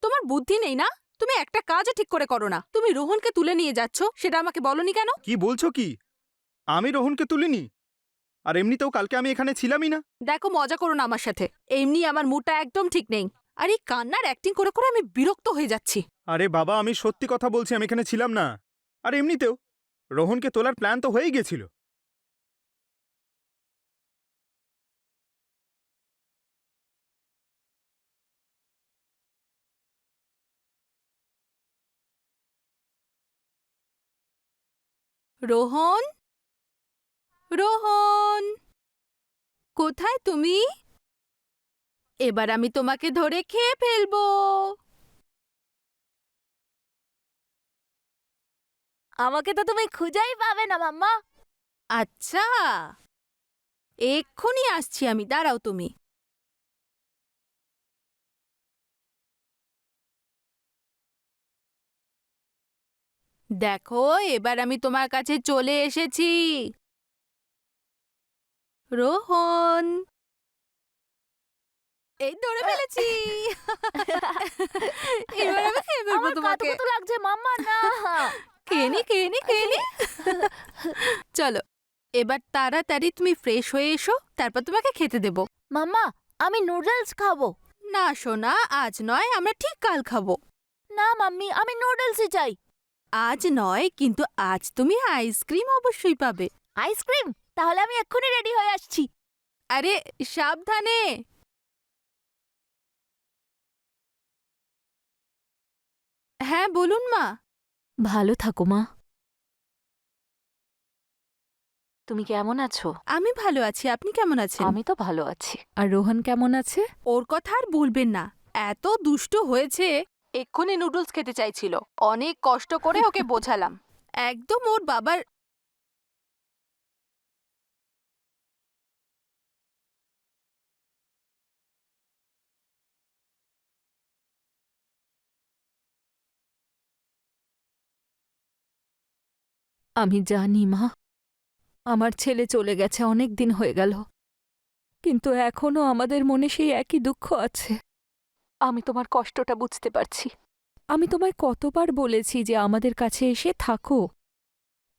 তোমার বুদ্ধি নেই না? তুমি একটা কাজও ঠিক করে করো না। তুমি রোহনকে তুলে নিয়ে যাচ্ছ, সেটা আমাকে বলনি কেন? কি বলছো কি? আমি রোহনকে তুলিনি। আর এমনিতেও কালকে আমি এখানে ছিলামই না। দেখো, মজা করো না আমার সাথে। এমনি আমার মুডটা একদম ঠিক নেই। আর এই কান্নার অ্যাক্টিং করে করে আমি বিরক্ত হয়ে যাচ্ছি। আরে বাবা, আমি সত্যি কথা বলছি, আমি এখানে ছিলাম না। আর এমনিতেও রোহনকে তোলার প্ল্যান তো হয়েই গেছিল। রোহন, রোহন, কোথায় তুমি? এবার আমি তোমাকে ধরে খেয়ে ফেলবো। আমাকে তো তুমি খুঁজেই পাবে না মাম্মা। আচ্ছা, এক্ষুনি আসছি আমি, দাঁড়াও তুমি। দেখো, এবার আমি তোমার কাছে চলে এসেছি। রোহন, এই ধরে ফেলেছি। এবার আমি খেয়ে ফেলবো আমার তোমাকে। কাতকুতু লাগছে মাম্মা, না। খেয়ে নি, খেয়ে নি, খেয়ে নি। চলো, এবার তাড়াতাড়ি তুমি ফ্রেশ হয়ে এসো, তারপর তোমাকে খেতে দেবো। মাম্মা, আমি নুডলস খাবো। না সোনা, আজ নয়, আমরা ঠিক কাল খাবো। না মাম্মি, আমি নুডলসই চাই। আজ নয়, কিন্তু আজ তুমি আইসক্রিম অবশ্যই পাবে। আইসক্রিম? তাহলে আমি এক্ষুনি রেডি হয়ে আসছি। আরে সাবধানে। হ্যাঁ বলুন মা। ভালো থাকো মা। তুমি কেমন আছো? আমি ভালো আছি, আপনি কেমন আছেন? আমি তো ভালো আছি। আর রোহন কেমন আছে? ওর কথা আর বলবেন না, এত দুষ্ট হয়েছে। এক্ষুনি নুডলস খেতে চাইছিল, অনেক কষ্ট করে ওকে বোঝালাম। একদম ওর বাবার। আমি জানি মা, আমার ছেলে চলে গেছে, অনেক দিন হয়ে গেল, কিন্তু এখনো আমাদের মনে সেই একই দুঃখ আছে। আমি তোমার কষ্টটা বুঝতে পারছি। আমি তোমায় কতবার বলেছি যে আমাদের কাছে এসে থাকো।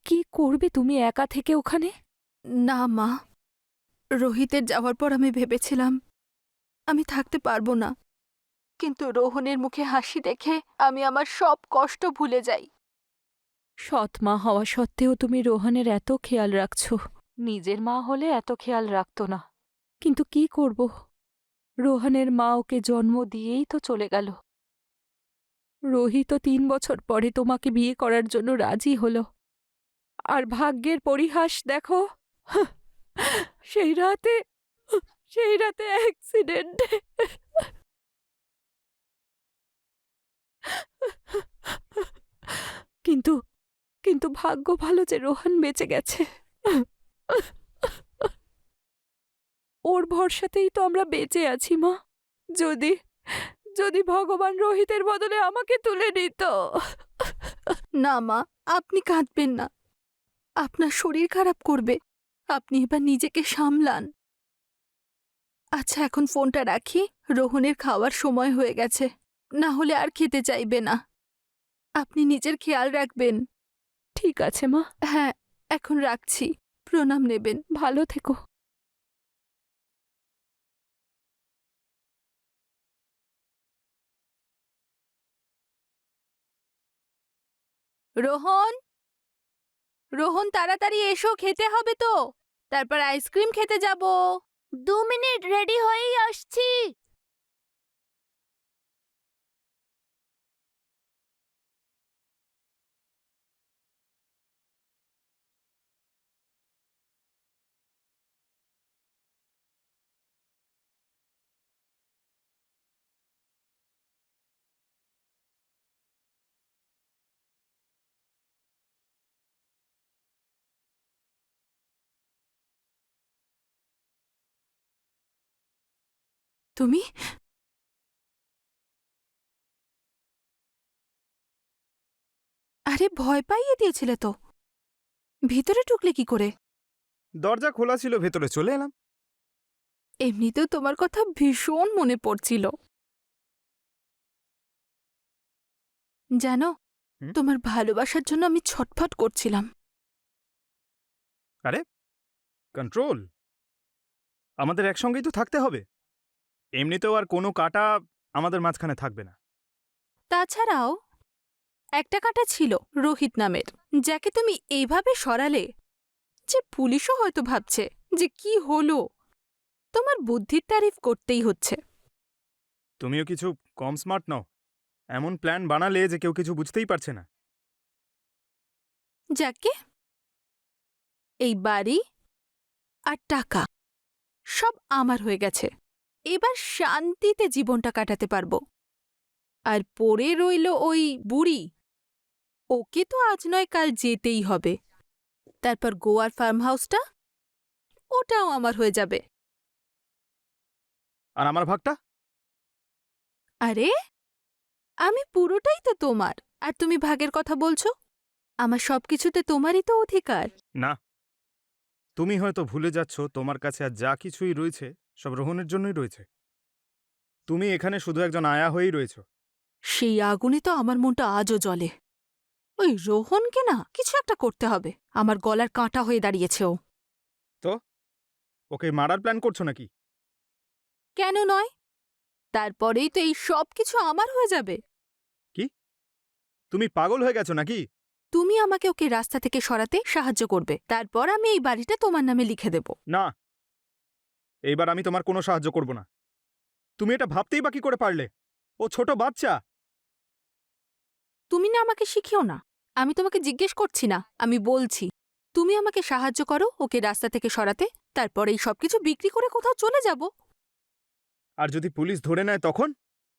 কি করবে তুমি একা থেকে ওখানে? না মা, রোহিতের যাওয়ার পর আমি ভেবেছিলাম আমি থাকতে পারবো না, কিন্তু রোহনের মুখে হাসি দেখে আমি আমার সব কষ্ট ভুলে যাই। সৎ মা হওয়া সত্ত্বেও তুমি রোহনের এত খেয়াল রাখছো। নিজের মা হলে এত খেয়াল রাখতো না, কিন্তু কি করব, রোহনের মা ওকে জন্ম দিয়েই তো চলে গেল। রোহিত ৩ বছর পরে তোমাকে বিয়ে করার জন্য রাজি হলো। আর ভাগ্যের পরিহাস দেখো, সেই রাতে অ্যাক্সিডেন্টে। কিন্তু কিন্তু ভাগ্য ভালো যে রোহন বেঁচে গেছে। ওর ভরসাতেই তো আমরা বেঁচে আছি মা। যদি যদি ভগবান রোহিতের বদলে আমাকে তুলে নিত। না মা, আপনি কাঁদবেন না, আপনার শরীর খারাপ করবে। আপনি এবার নিজেকে সামলান। আচ্ছা, এখন ফোনটা রাখি, রোহনের খাওয়ার সময় হয়ে গেছে, না হলে আর খেতে চাইবে না। আপনি নিজের খেয়াল রাখবেন। ঠিক আছে মা, হ্যাঁ, এখন রাখছি, প্রণাম নেবেন। ভালো থেকো। রোহন, রোহন তাড়াতাড়ি এসো, খেতে হবে তো, তারপর আইসক্রিম খেতে যাব। 2 মিনিট, রেডি হয়েই আসছি। তুমি? আরে ভয় পাইয়ে দিয়েছিলে তো, ভিতরে ঢুকলে কি করে? দরজা খোলা ছিল, ভেতরে চলে এলাম। এমনিতেও তোমার কথা ভীষণ মনে পড়ছিল। জানো, হুম? তোমার ভালোবাসার জন্য আমি ছটফট করছিলাম। আরে কন্ট্রোল, আমাদের একসঙ্গেই তো থাকতে হবে। এমনিতেও আর কোনো কাটা আমাদের মাঝখানে থাকবে না। তাছাড়াও একটা কাঁটা ছিল রোহিত নামের, যাকে তুমি এইভাবে সরালে যে পুলিশও হয়তো ভাবছে যে কি হলো। তোমার বুদ্ধির তারিফ করতেই হচ্ছে। তুমিও কিছু কম স্মার্ট নও। এমন প্ল্যান বানালে যে কেউ কিছু বুঝতেই পারছে না। যাকে এই বাড়ি আর টাকা সব আমার হয়ে গেছে, এবার শান্তিতে জীবনটা কাটাতে পারবো। আর পড়ে রইল ওই বুড়ি, ওকে তো আজ নয় কাল যেতেই হবে। তারপর গোয়ার ফার্ম হাউসটা, ওটাও আমার হয়ে যাবে। আর আমার ভাগটা? আরে আমি পুরোটাই তো তোমার, আর তুমি ভাগের কথা বলছো? আমার সবকিছুতে তোমারই তো অধিকার। না, তুমি হয়তো ভুলে যাচ্ছ তোমার কাছে আর যা কিছুই রয়েছে সব রোহনের জন্যই রয়েছে। তুমি এখানে শুধু একজন আয়া হয়েই রয়েছো। সেই আগুনে তো আমার মনটা আজও জ্বলে। ওই রোহনকে না কিছু একটা করতে হবে। আমার গলার কাঁটা হয়ে দাঁড়িয়েছে ও। তো ওকে মারার প্ল্যান করছো নাকি? কেন নয়? তারপরেই তো এই সব কিছু আমার হয়ে যাবে। তুমি পাগল হয়ে গেছো নাকি? তুমি আমাকে ওকে রাস্তা থেকে সরাতে সাহায্য করবে, তারপর আমি এই বাড়িটা তোমার নামে লিখে দেব। না, এইবার আমি তোমার কোনো সাহায্য করব না। তুমি এটা ভাবতেই বা কি করে পারলে? ও ছোট বাচ্চা। তুমি না আমাকে শিখিও না। আমি তোমাকে জিজ্ঞেস করছি না, আমি বলছি তুমি আমাকে সাহায্য করো ওকে রাস্তা থেকে সরাতে, তারপর এই সবকিছু বিক্রি করে কোথাও চলে যাব। আর যদি পুলিশ ধরে নেয় তখন?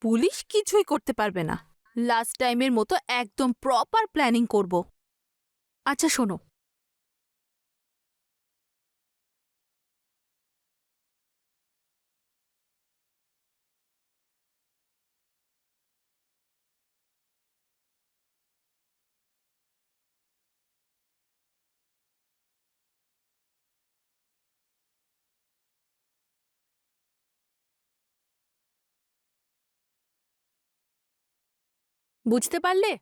পুলিশ কিছুই করতে পারবে না। লাস্ট টাইমের মতো একদম প্রপার প্ল্যানিং করব। আচ্ছা শোনো, বুঝতে পারলে?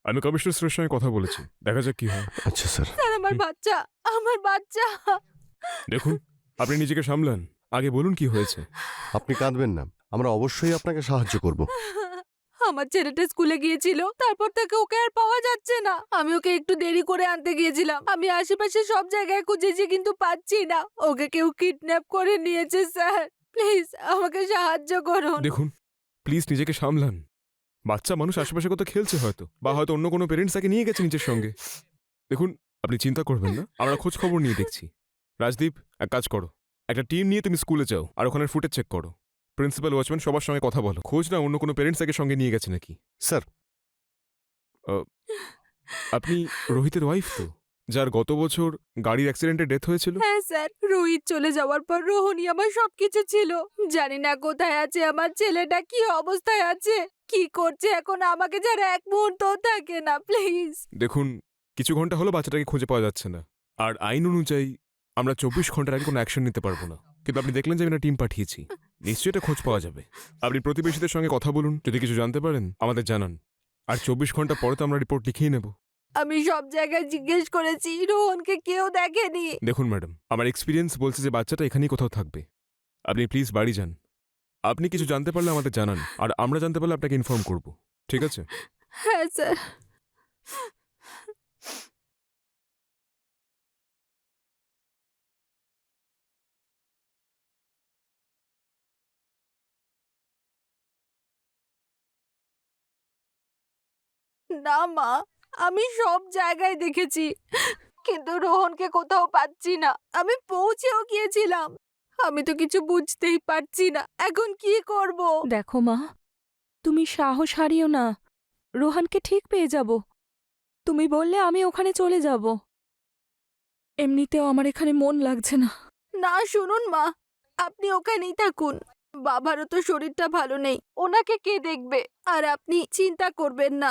আমি কমিশনার স্যারের সঙ্গে কথা বলেছি, দেখা যাক কি হয়। আচ্ছা স্যার। স্যার আমার হুম। বাচ্চা, আমার বাচ্চা। দেখুন, আপনি নিজেকে সামলান, আগে বলুন কি হয়েছে। আপনি কাঁদবেন না, আমরা অবশ্যই আপনাকে সাহায্য করব। আমার ছেলেটা স্কুলে গিয়েছিল, তারপর থেকে ওকে আর পাওয়া যাচ্ছে না। আমি ওকে একটু দেরি করে আনতে গিয়েছিলাম। আমি আশেপাশে সব জায়গায় খুঁজেছি কিন্তু পাচ্ছি না। ওকে কেউ কিডন্যাপ করে নিয়েছে স্যার। প্লিজ আমাকে সাহায্য করুন। দেখুন, প্লিজ নিজেকে সামলান। বাচ্চা মানুষ আশেপাশে কোথাও খেলছে হয়তো, বা হয়তো অন্য কোনো পেরেন্টস তাকে নিয়ে গেছে নিজের সঙ্গে। দেখুন, আপনি চিন্তা করবেন না, আমরা খোঁজ খবর নিয়ে দেখছি। রাজদীপ, এক কাজ করো, একটা টিম নিয়ে তুমি স্কুলে যাও আর ওখানে ফুটেজ চেক করো। প্রিন্সিপাল, ওয়াচম্যান সবার সঙ্গে কথা বলো, খোঁজ না অন্য কোনো পেরেন্টস তাকে সঙ্গে নিয়ে গেছে নাকি। স্যার, আপনি রোহিতের ওয়াইফ তো, যার গত বছর গাড়ির অ্যাক্সিডেন্টে ডেথ হয়েছিল? হ্যাঁ স্যার, রোহিত চলে যাওয়ার পর রোহনই আমার সবকিছু ছিল। জানি না কোথায় আছে আমার ছেলেটা, কি অবস্থায় আছে, কি করছে এখন, আমাকে যারা এক মুহূর্তও থাকে না। প্লিজ। দেখুন, কিছু ঘন্টা হলো বাচ্চাটাকে খুঁজে পাওয়া যাচ্ছে না, আর আইন অনুযায়ী আমরা 24 ঘন্টার আগে কোনো অ্যাকশন নিতে পারবো না। কিন্তু আপনি দেখলেন যে আমি একটা টিম পাঠিয়েছি, নিশ্চয়ই এটা খোঁজ পাওয়া যাবে। আপনি প্রতিবেশীদের সঙ্গে কথা বলুন, যদি কিছু জানতে পারেন আমাদের জানান, আর 24 ঘন্টা পরে তো আমরা রিপোর্ট লিখিয়ে নেব। আমি সব জায়গায় জিজ্ঞেস করেছি, রোহনকে কেউ দেখেনি। দেখুন ম্যাডাম, আমার এক্সপিরিয়েন্স বলছে যে বাচ্চাটা এখানেই কোথাও থাকবে। আপনি প্লিজ বাড়ি যান। আপনি কিছু জানতে পারলে আমাদের জানান, আর আমরা জানতে পারলে আপনাকে ইনফর্ম করব, ঠিক আছে? হ্যাঁ স্যার। না মা, আমি সব জায়গায় দেখেছি, কিন্তু রোহনকে কোথাও পাচ্ছি না। আমি পৌঁছেও গিয়েছিলাম, আমি তো কিছু বুঝতেই পারছি না এখন কি করব। দেখো মা, তুমি সাহস হারিও না, রোহানকে ঠিক পেয়ে যাব। তুমি বললে আমি ওখানে চলে যাব। এমনিতেও আমার এখানে মন লাগছে না। না শুনুন মা, আপনি ওখানেই থাকুন। বাবারও তো শরীরটা ভালো নেই, ওনাকে কে দেখবে? আর আপনি চিন্তা করবেন না,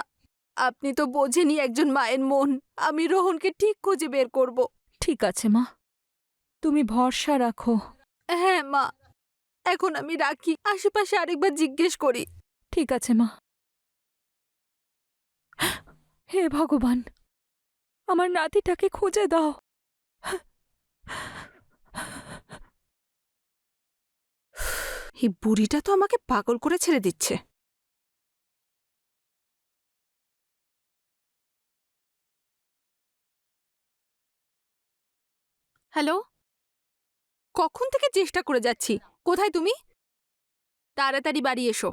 আপনি তো বোঝেনই একজন মায়ের মন। আমি রোহনকে ঠিক খুঁজে বের করব। ঠিক আছে মা, তুমি ভরসা রাখো। হ্যাঁ মা, এখন আমি রাখি, আশেপাশে আরেকবার জিজ্ঞেস করি। ঠিক আছে মা। হে ভগবান, আমার নাতিটাকে খুঁজে দাও। এই বুড়িটা তো আমাকে পাগল করে ছেড়ে দিচ্ছে। হ্যালো, কখন থেকে চেষ্টা করে যাচ্ছি। কোথায় তুমি? তাড়াতাড়ি বাড়ি এসো।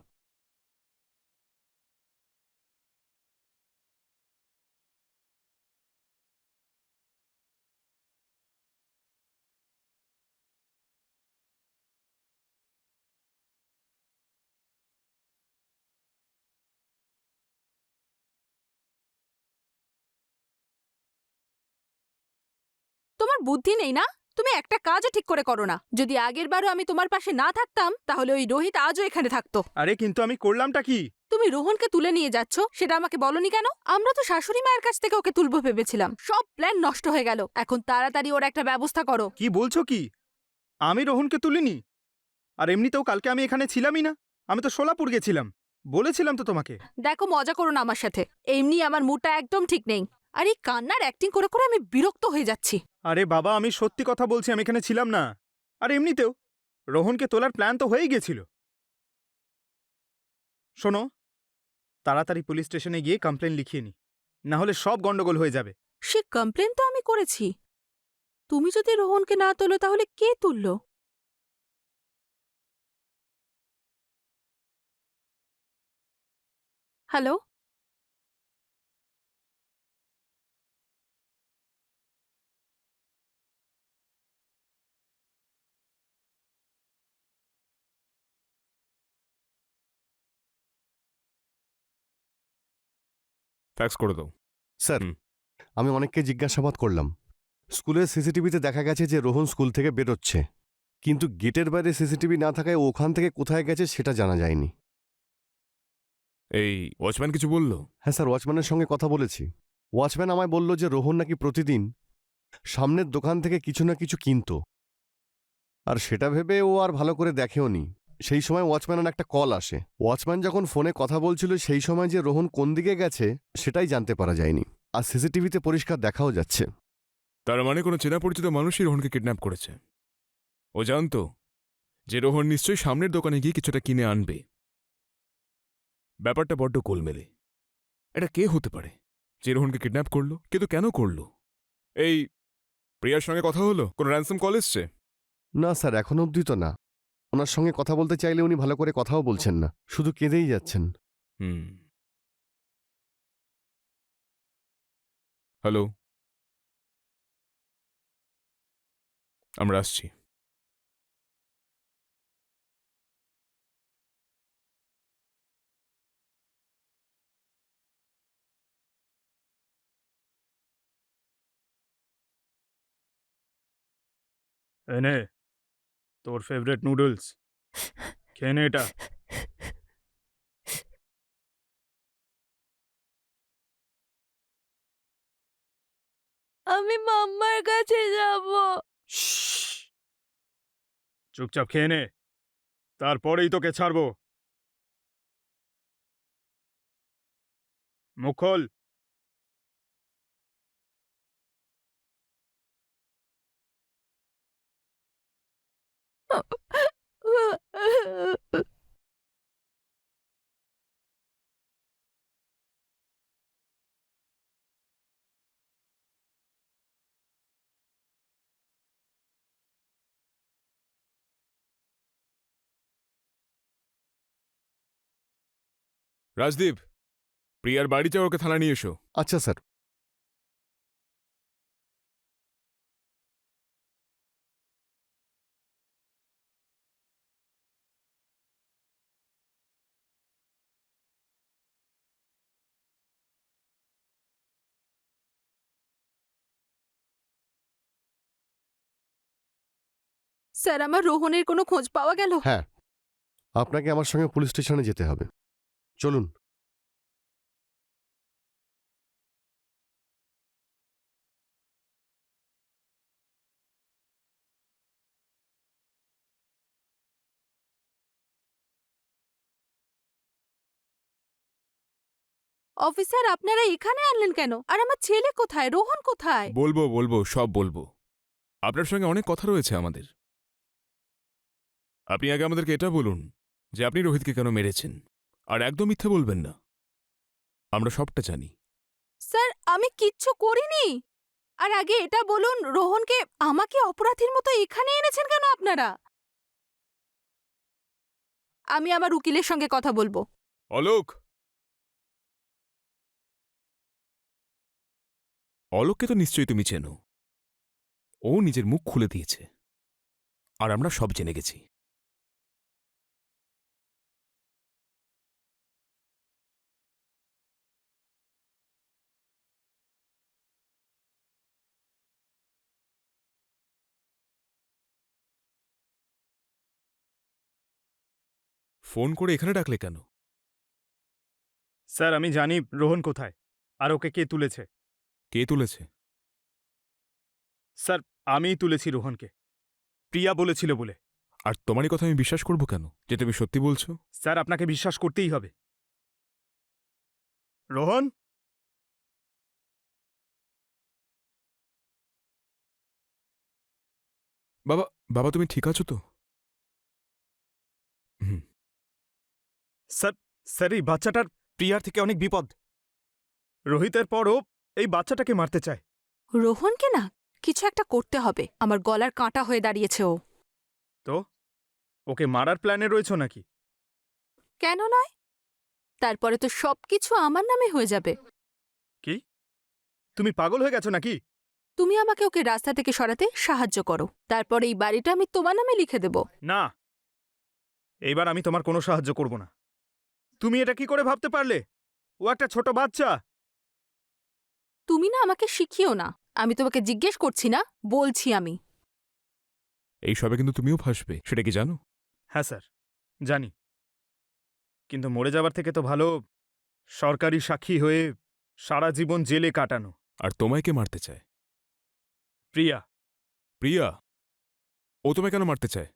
তোমার বুদ্ধি নেই না? তুমি একটা কাজও ঠিক করে করো না। যদি আগের বারও আমি তোমার পাশে না থাকতাম, তাহলে ওই রোহিত আজও এখানে থাকতো। আরে কিন্তু আমি করলামটা কি? তুমি রোহনকে তুলে নিয়ে যাচ্ছ, সেটা আমাকে বলনি কেন? আমরা তো শাশুড়ি মায়ের কাছ থেকে ওকে তুলবো ভেবেছিলাম। সব প্ল্যান নষ্ট হয়ে গেল। এখন তাড়াতাড়ি ওর একটা ব্যবস্থা করো। কি বলছো কি? আমি রোহনকে তুলিনি। আর এমনিতেও কালকে আমি এখানে ছিলামই না। আমি তো সোলাপুর গেছিলাম। বলেছিলাম তো তোমাকে। দেখো, মজা করো না আমার সাথে। এমনি আমার মুডটা একদম ঠিক নেই। আর এই কান্নার অ্যাক্টিং করে করে আমি বিরক্ত হয়ে যাচ্ছি। আরে বাবা, আমি সত্যি কথা বলছি, আমি এখানে ছিলাম না। আর এমনিতেও রোহনকে তোলার প্ল্যান তো হয়েই গেছিল। শোনো, তাড়াতাড়ি পুলিশ স্টেশনে গিয়ে কমপ্লেন লিখিয়ে নি, না হলে সব গন্ডগোল হয়ে যাবে। সে কমপ্লেন তো আমি করেছি। তুমি যদি রোহনকে না তোলো, তাহলে কে তুললো? হ্যালো, ফ্যাক্স করে দাও। স্যার, হুম। আমি অনেককে জিজ্ঞাসাবাদ করলাম। স্কুলের সিসিটিভিতে দেখা গেছে যে রোহন স্কুল থেকে বেরোচ্ছে, কিন্তু গেটের বাইরে সিসিটিভি না থাকায় ও ওখান থেকে কোথায় গেছে সেটা জানা যায়নি। এই ওয়াচম্যান কিছু বললো? হ্যাঁ স্যার, ওয়াচম্যানের সঙ্গে কথা বলেছি। ওয়াচম্যান আমায় বলল যে রোহন নাকি প্রতিদিন সামনের দোকান থেকে কিছু না কিছু কিনত, আর সেটা ভেবে ও আর ভালো করে দেখেও নি। সেই সময় ওয়াচম্যানের একটা কল আসে। ওয়াচম্যান যখন ফোনে কথা বলছিল সেই সময় যে রোহন কোন দিকে গেছে সেটাই জানতে পারা যায়নি। আর সিসিটিভিতে পরিষ্কার দেখাও যাচ্ছে। তার মানে কোনো চেনা পরিচিত মানুষই রোহনকে কিডন্যাপ করেছে। ও জানতো যে রোহন নিশ্চয়ই সামনের দোকানে গিয়ে কিছুটা কিনে আনবে। ব্যাপারটা বড্ড গোলমেলে। এটা কে হতে পারে যে রোহনকে কিডন্যাপ করলো? কিন্তু কেন করলো? এই প্রিয়ার সঙ্গে কথা হলো? কোনো র্যানসম কল এসছে? না স্যার, এখনো অবধি তো না। ওনার সঙ্গে কথা বলতে চাইলে উনি ভালো করে কথাও বলছেন না, শুধু কেঁদেই যাচ্ছেন। হুম। হ্যালো, আমরা আসছি। এনে তোর ফেভারিট নুডলস, খেয়ে নে এটা। আমি মাম্মার কাছে যাব। শ্শ্, চুপচাপ খেয়ে নে, তারপরেই তোকে ছাড়বো। মুখ খোল। রাজদীপ, প্রিয়ার বাড়ি যাও, ওকে থানা নিয়ে এসো। আচ্ছা স্যার। স্যার, আমার রোহনের কোনো খোঁজ পাওয়া গেল? হ্যাঁ, আপনাকে আমার সঙ্গে পুলিশ স্টেশনে যেতে হবে। চলুন। অফিসার, আপনারা এখানে আনলেন কেন? আর আমার ছেলে কোথায়? রোহন কোথায়? বলবো বলবো সব বলবো। আপনার সঙ্গে অনেক কথা রয়েছে আমাদের। আপনি আগে আমাদেরকে এটা বলুন যে আপনি রোহিতকে কেন মেরেছেন, আর একদম মিথ্যে বলবেন না। আমরা সবটা জানি। স্যার, আমি কিচ্ছু করিনি। আর আগে এটা বলুন, রোহনকে আমাকে অপরাধীর মতো এখানে এনেছেন কেন আপনারা? আমি আমার উকিলের সঙ্গে কথা বলবো। অলোক, অলোককে তো নিশ্চয়ই তুমি চেনো। ও নিজের মুখ খুলে দিয়েছে, আর আমরা সব জেনে গেছি। ফোন করে এখানে ডাকলে কেন? স্যার, আমি জানি রোহন কোথায়, আর ওকে কে তুলেছে। কে তুলেছে? স্যার, আমিই তুলেছি রোহনকে। প্রিয়া বলেছিল বলে। আর তোমারই কথা আমি বিশ্বাস করব কেন যে তুমি সত্যি বলছো? স্যার, আপনাকে বিশ্বাস করতেই হবে। রোহন, বাবা, বাবা তুমি ঠিক আছো তো? হুম। স্যার, স্যার, এই বাচ্চাটার প্রিয়ার থেকে অনেক বিপদ। রোহিতের পরও এই বাচ্চাটাকে মারতে চায়। রোহনকে না কিছু একটা করতে হবে। আমার গলার কাঁটা হয়ে দাঁড়িয়েছে ও। তো ওকে মারার প্ল্যানে রয়েছো নাকি? কেন নয়? তারপরে তো সবকিছু আমার নামে হয়ে যাবে। কি? তুমি পাগল হয়ে গেছো নাকি? তুমি আমাকে ওকে রাস্তা থেকে সরাতে সাহায্য করো, তারপরে এই বাড়িটা আমি তোমার নামে লিখে দেব। না, এইবার আমি তোমার কোনো সাহায্য করব না। তুমি এটা কি করে ভাবতে পারলে? ও একটা ছোট বাচ্চা। তুমি না আমাকে শিখিও না। আমি তোমাকে জিজ্ঞেস করছি না, বলছি আমি। এই সবে কিন্তু তুমিও ফাঁসবে, সেটা কি জানো? হ্যাঁ স্যার, জানি। কিন্তু মরে যাবার থেকে তো ভালো সরকারি সাক্ষী হয়ে সারা জীবন জেলে কাটানো। আর তোমায় কে মারতে চায়? প্রিয়া। প্রিয়া? ও তোমায় কেন মারতে চায়?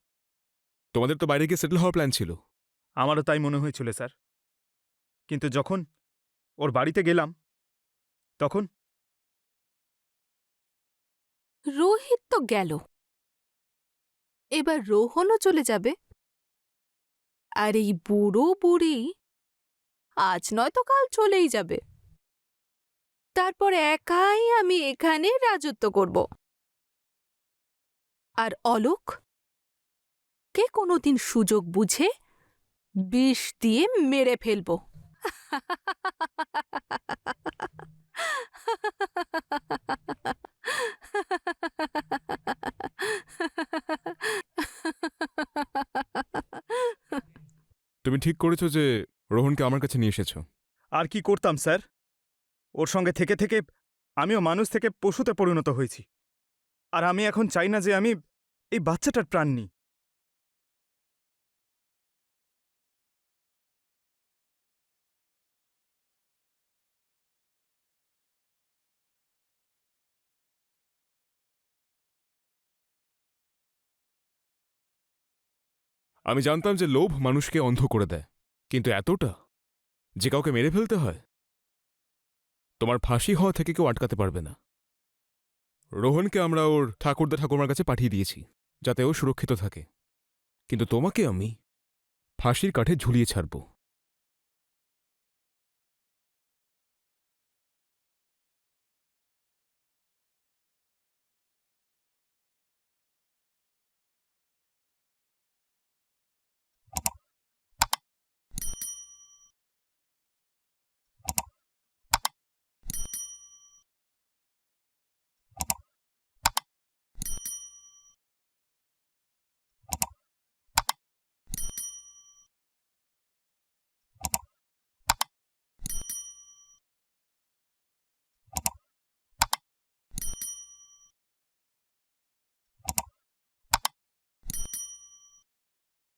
তোমাদের তো বাইরে গিয়ে সেটেল হওয়ার প্ল্যান ছিল। আমারও তাই মনে হয়েছিল স্যার, কিন্তু যখন ওর বাড়িতে গেলাম তখন রোহিত তো গেল, এবার রোহনও চলে যাবে। আর এই বুড়ো বুড়ি আজ নয়তো কাল চলেই যাবে। তারপর একাই আমি এখানে রাজত্ব করব। আর অলোক কে কোনোদিন সুযোগ বুঝে বিষ দিয়ে মেরে ফেলব। তুমি ঠিক করেছো যে রোহনকে আমার কাছে নিয়ে এসেছো। আর কি করতাম স্যার? ওর সঙ্গে থেকে থেকে আমিও মানুষ থেকে পশুতে পরিণত হয়েছি। আর আমি এখন চাই না যে আমি এই বাচ্চাটার প্রাণ নিই। আমি জানতাম যে লোভ মানুষকে অন্ধ করে দেয়, কিন্তু এতটা যে কাউকে মেরে ফেলতে হয়? তোমার ফাঁসি হওয়া থেকে কেউ আটকাতে পারবে না। রোহনকে আমরা ওর ঠাকুরদা ঠাকুমার কাছে পাঠিয়ে দিয়েছি যাতে ও সুরক্ষিত থাকে, কিন্তু তোমাকে আমি ফাঁসির কাঠে ঝুলিয়ে ছাড়ব।